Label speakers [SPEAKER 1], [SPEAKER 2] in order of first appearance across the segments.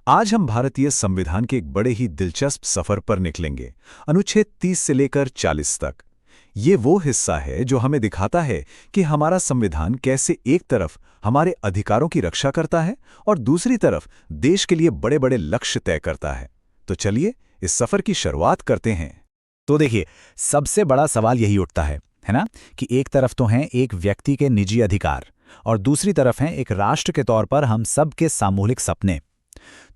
[SPEAKER 1] आज हम भारतीय संविधान के एक बड़े ही दिलचस्प सफर पर निकलेंगे, अनुच्छेद 30 से लेकर 40 तक। ये वो हिस्सा है जो हमें दिखाता है कि हमारा संविधान कैसे एक तरफ हमारे अधिकारों की रक्षा करता है और दूसरी तरफ देश के लिए बड़े बड़े लक्ष्य तय करता है। तो चलिए इस सफर की शुरुआत करते हैं।
[SPEAKER 2] तो देखिए, सबसे बड़ा सवाल यही उठता है ना, कि एक तरफ तो हैं एक व्यक्ति के निजी अधिकार और दूसरी तरफ हैं एक राष्ट्र के तौर पर हम सब के सामूहिक सपने।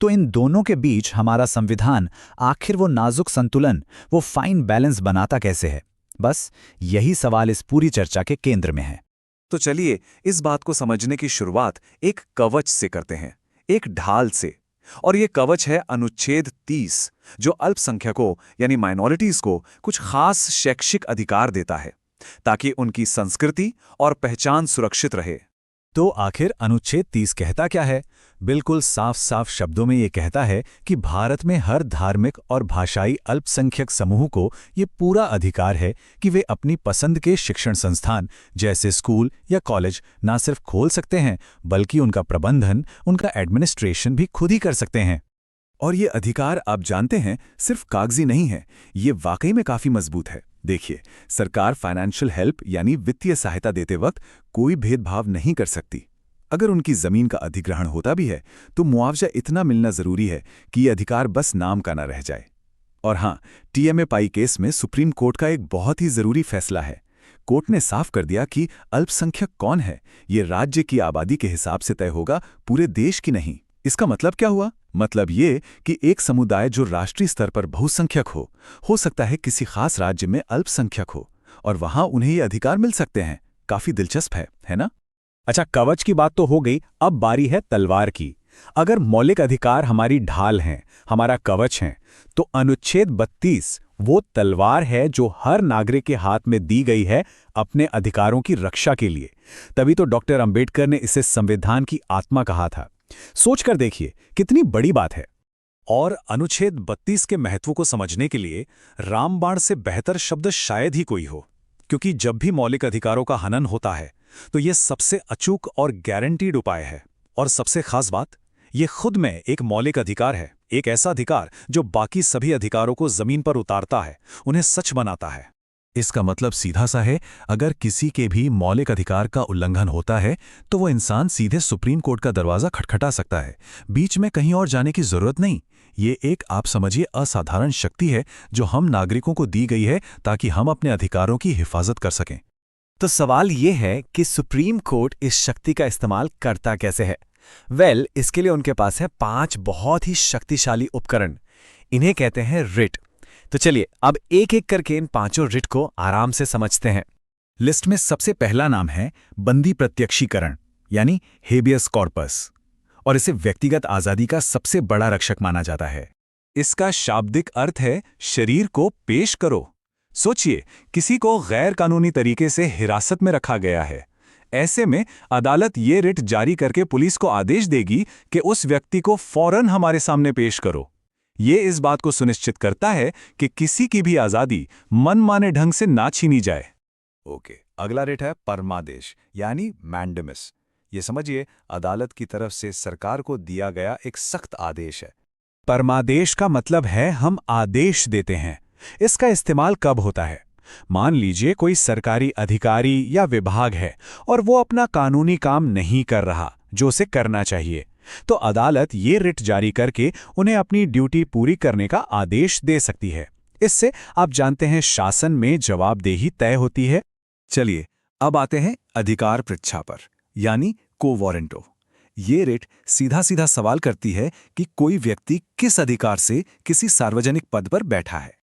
[SPEAKER 2] तो इन दोनों के बीच हमारा संविधान आखिर वो नाजुक संतुलन, वो फाइन बैलेंस बनाता कैसे है? बस यही सवाल इस पूरी चर्चा के केंद्र में है।
[SPEAKER 1] तो चलिए इस बात को समझने की शुरुआत एक कवच से करते हैं, एक ढाल से। और ये कवच है अनुच्छेद 30, जो अल्पसंख्यकों यानी माइनॉरिटीज को कुछ खास शैक्षिक अधिकार देता है ताकि उनकी संस्कृति और पहचान सुरक्षित रहे।
[SPEAKER 2] तो आखिर अनुच्छेद 30 कहता क्या है? बिल्कुल साफ साफ शब्दों में ये कहता है कि भारत में हर धार्मिक और भाषाई अल्पसंख्यक समूह को ये पूरा अधिकार है कि वे अपनी पसंद के शिक्षण संस्थान जैसे स्कूल या कॉलेज ना सिर्फ खोल सकते हैं, बल्कि उनका प्रबंधन, उनका एडमिनिस्ट्रेशन भी खुद ही कर सकते हैं।
[SPEAKER 1] और ये अधिकार आप जानते हैं सिर्फ कागजी नहीं है, ये वाकई में काफी मजबूत है। देखिए, सरकार फाइनेंशियल हेल्प यानी वित्तीय सहायता देते वक्त कोई भेदभाव नहीं कर सकती। अगर उनकी जमीन का अधिग्रहण होता भी है तो मुआवजा इतना मिलना जरूरी है कि ये अधिकार बस नाम का ना रह जाए। और हाँ, टीएमए पाई केस में सुप्रीम कोर्ट का एक बहुत ही जरूरी फैसला है। कोर्ट ने साफ कर दिया कि अल्पसंख्यक कौन है ये राज्य की आबादी के हिसाब से तय होगा, पूरे देश की नहीं। इसका मतलब क्या हुआ? मतलब ये कि एक समुदाय जो राष्ट्रीय स्तर पर बहुसंख्यक हो सकता है किसी खास राज्य में अल्पसंख्यक हो, और वहां उन्हें ये अधिकार मिल सकते हैं। काफी दिलचस्प है ना?
[SPEAKER 2] अच्छा, कवच की बात तो हो गई, अब बारी है तलवार की। अगर मौलिक अधिकार हमारी ढाल हैं, हमारा कवच हैं, तो अनुच्छेद 32 वो तलवार है जो हर नागरिक के हाथ में दी गई है अपने अधिकारों की रक्षा के लिए। तभी तो डॉक्टर अंबेडकर ने इसे संविधान की आत्मा कहा था। सोचकर देखिए कितनी बड़ी बात है।
[SPEAKER 1] और अनुच्छेद 32 के महत्व को समझने के लिए रामबाण से बेहतर शब्द शायद ही कोई हो, क्योंकि जब भी मौलिक अधिकारों का हनन होता है तो ये सबसे अचूक और गारंटीड उपाय है। और सबसे खास बात, ये खुद में एक मौलिक अधिकार है, एक ऐसा अधिकार जो बाकी सभी अधिकारों को जमीन पर उतारता है, उन्हें सच बनाता है। इसका मतलब सीधा सा है, अगर किसी के भी मौलिक अधिकार का उल्लंघन होता है तो वो इंसान सीधे सुप्रीम कोर्ट का दरवाजा खटखटा सकता है। बीच में कहीं और जाने की जरूरत नहीं। ये एक, आप समझिए, असाधारण शक्ति है जो हम नागरिकों को दी गई है ताकि हम अपने अधिकारों की हिफाजत कर सकें।
[SPEAKER 2] तो सवाल ये है कि सुप्रीम कोर्ट इस शक्ति का इस्तेमाल करता कैसे है? इसके लिए उनके पास है 5 बहुत ही शक्तिशाली उपकरण। इन्हें कहते हैं रिट। तो चलिए अब एक एक करके इन 5 रिट को आराम से समझते हैं।
[SPEAKER 1] लिस्ट में सबसे पहला नाम है बंदी प्रत्यक्षीकरण यानी हेबियस कॉर्पस, और इसे व्यक्तिगत आजादी का सबसे बड़ा रक्षक माना जाता है। इसका शाब्दिक अर्थ है शरीर को पेश करो। सोचिए, किसी को गैर कानूनी तरीके से हिरासत में रखा गया है। ऐसे में अदालत ये रिट जारी करके पुलिस को आदेश देगी कि उस व्यक्ति को फौरन हमारे सामने पेश करो। ये इस बात को सुनिश्चित करता है कि किसी की भी आजादी मनमाने ढंग से ना छीनी जाए। ओके, अगला रिट है परमादेश यानी मैंडेमिस। ये समझिए, अदालत की तरफ से सरकार को दिया गया एक सख्त आदेश है।
[SPEAKER 2] परमादेश का मतलब है हम आदेश देते हैं। इसका इस्तेमाल कब होता है? मान लीजिए कोई सरकारी अधिकारी या विभाग है और वो अपना कानूनी काम नहीं कर रहा जो उसे करना चाहिए, तो अदालत ये रिट जारी करके उन्हें अपनी ड्यूटी पूरी करने का आदेश दे सकती है। इससे आप जानते हैं शासन में जवाबदेही तय होती है।
[SPEAKER 1] चलिए अब आते हैं अधिकार पृच्छा पर यानी को वारंटो। ये रिट सीधा सीधा सवाल करती है कि कोई व्यक्ति किस अधिकार से किसी सार्वजनिक पद पर बैठा है।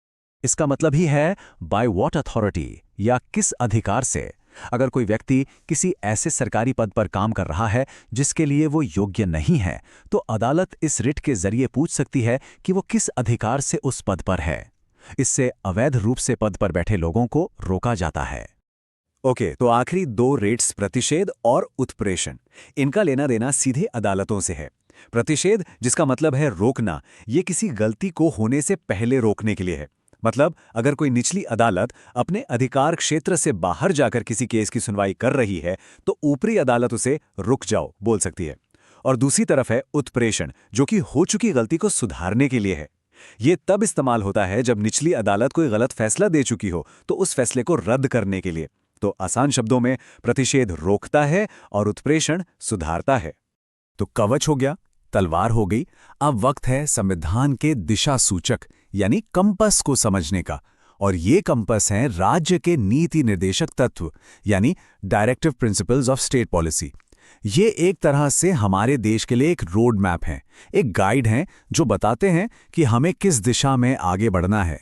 [SPEAKER 2] इसका मतलब ही है बाय व्हाट अथॉरिटी, या किस अधिकार से। अगर कोई व्यक्ति किसी ऐसे सरकारी पद पर काम कर रहा है जिसके लिए वो योग्य नहीं है, तो अदालत इस रिट के जरिए पूछ सकती है कि वो किस अधिकार से उस पद पर है। इससे अवैध रूप से पद पर बैठे लोगों को रोका जाता है।
[SPEAKER 1] ओके, तो आखिरी 2 रेट्स प्रतिषेध और उत्प्रेषण। इनका लेना देना सीधे अदालतों से है। प्रतिषेध, जिसका मतलब है रोकना, ये किसी गलती को होने से पहले रोकने के लिए है। मतलब अगर कोई निचली अदालत अपने अधिकार क्षेत्र से बाहर जाकर किसी केस की सुनवाई कर रही है तो ऊपरी अदालत उसे रुक जाओ बोल सकती है। और दूसरी तरफ है उत्प्रेषण, जो कि हो चुकी गलती को सुधारने के लिए है। ये तब इस्तेमाल होता है जब निचली अदालत कोई गलत फैसला दे चुकी हो तो उस फैसले को रद्द करने के लिए। तो आसान शब्दों में, प्रतिषेध रोकता है और उत्प्रेषण सुधारता है। तो कवच हो गया, तलवार हो गई। अब वक्त है संविधान के दिशा सूचक यानी कंपस को समझने का। और ये कंपस हैं राज्य के नीति निर्देशक तत्व यानी directive principles of state policy. ये एक तरह से हमारे देश के लिए एक रोड मैप है, एक गाइड है जो बताते हैं कि हमें किस दिशा में आगे बढ़ना है।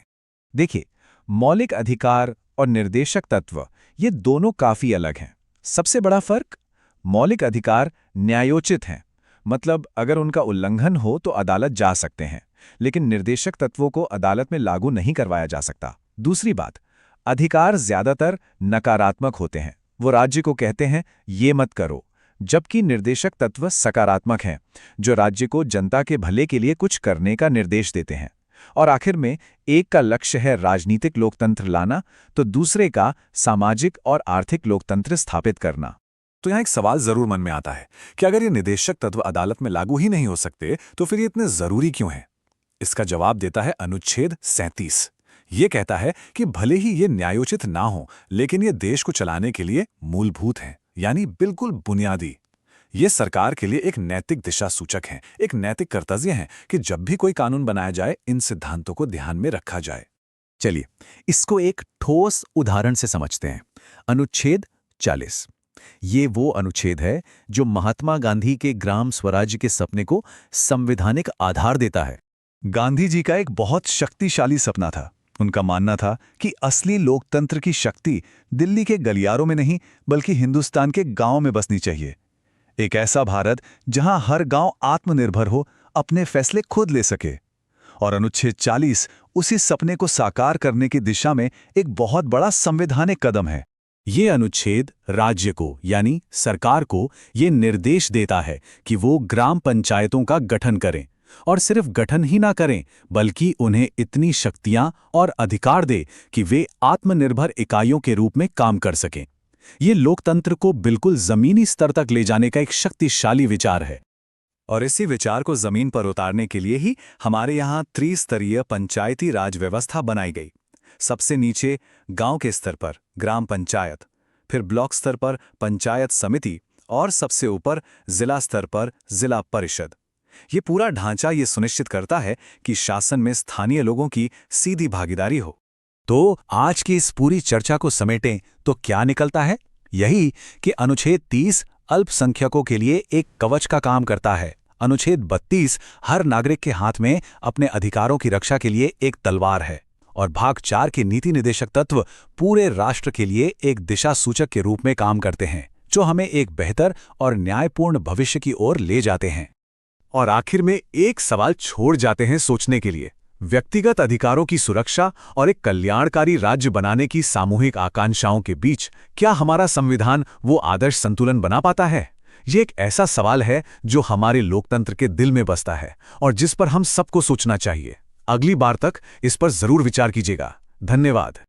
[SPEAKER 2] देखिए, मौलिक अधिकार और निर्देशक तत्व ये दोनों काफी अलग हैं। सबसे बड़ा फर्क, मौलिक अधिकार न्यायोचित हैं, मतलब अगर उनका उल्लंघन हो तो अदालत जा सकते हैं, लेकिन निर्देशक तत्वों को अदालत में लागू नहीं करवाया जा सकता। दूसरी बात, अधिकार ज्यादातर नकारात्मक होते हैं, वो राज्य को कहते हैं ये मत करो, जबकि निर्देशक तत्व सकारात्मक हैं, जो राज्य को जनता के भले के लिए कुछ करने का निर्देश देते हैं। और आखिर में, एक का लक्ष्य है राजनीतिक लोकतंत्र लाना, तो दूसरे का सामाजिक और आर्थिक लोकतंत्र स्थापित करना।
[SPEAKER 1] तो यहाँ एक सवाल जरूर मन में आता है कि अगर ये निर्देशक तत्व अदालत में लागू ही नहीं हो सकते तो फिर ये इतने जरूरी क्यों हैं? इसका जवाब देता है अनुच्छेद 37। ये कहता है कि भले ही ये न्यायोचित ना हो, लेकिन ये देश को चलाने के लिए मूलभूत हैं, यानी बिल्कुल बुनियादी। ये सरकार के लिए एक नैतिक दिशा सूचक हैं, एक नैतिक कर्तव्य है कि जब भी कोई कानून बनाया जाए इन सिद्धांतों को ध्यान में रखा जाए। चलिए इसको एक ठोस उदाहरण से समझते हैं। अनुच्छेद 40। ये वो अनुच्छेद है जो महात्मा गांधी के ग्राम स्वराज्य के सपने को संवैधानिक आधार देता है।
[SPEAKER 2] गांधी जी का एक बहुत शक्तिशाली सपना था। उनका मानना था कि असली लोकतंत्र की शक्ति दिल्ली के गलियारों में नहीं, बल्कि हिंदुस्तान के गांव में बसनी चाहिए। एक ऐसा भारत जहां हर गांव आत्मनिर्भर हो, अपने फैसले खुद ले सके। और अनुच्छेद 40 उसी सपने को साकार करने की दिशा में एक बहुत बड़ा संवैधानिक कदम है।
[SPEAKER 1] ये अनुच्छेद राज्य को यानी सरकार को ये निर्देश देता है कि वो ग्राम पंचायतों का गठन करें, और सिर्फ गठन ही ना करें बल्कि उन्हें इतनी शक्तियां और अधिकार दे कि वे आत्मनिर्भर इकाइयों के रूप में काम कर सकें। ये लोकतंत्र को बिल्कुल जमीनी स्तर तक ले जाने का एक शक्तिशाली विचार है। और इसी विचार को जमीन पर उतारने के लिए ही हमारे यहाँ त्रिस्तरीय पंचायती राज व्यवस्था बनाई गई। सबसे नीचे गांव के स्तर पर ग्राम पंचायत, फिर ब्लॉक स्तर पर पंचायत समिति और सबसे ऊपर जिला स्तर पर जिला परिषद। ये पूरा ढांचा ये सुनिश्चित करता है कि शासन में स्थानीय लोगों की सीधी भागीदारी हो। तो आज की इस पूरी चर्चा को समेटें तो क्या निकलता है? यही कि अनुच्छेद 30 अल्पसंख्यकों के लिए एक कवच का काम करता है। अनुच्छेद 32 हर नागरिक के हाथ में अपने अधिकारों की रक्षा के लिए एक तलवार है। और भाग 4 के नीति निर्देशक तत्व पूरे राष्ट्र के लिए एक दिशा सूचक के रूप में काम करते हैं, जो हमें एक बेहतर और न्यायपूर्ण भविष्य की ओर ले जाते हैं। और आखिर में एक सवाल छोड़ जाते हैं सोचने के लिए। व्यक्तिगत अधिकारों की सुरक्षा और एक कल्याणकारी राज्य बनाने की सामूहिक आकांक्षाओं के बीच क्या हमारा संविधान वो आदर्श संतुलन बना पाता है? ये एक ऐसा सवाल है जो हमारे लोकतंत्र के दिल में बसता है और जिस पर हम सबको सोचना चाहिए। अगली बार तक इस पर जरूर विचार कीजिएगा। धन्यवाद।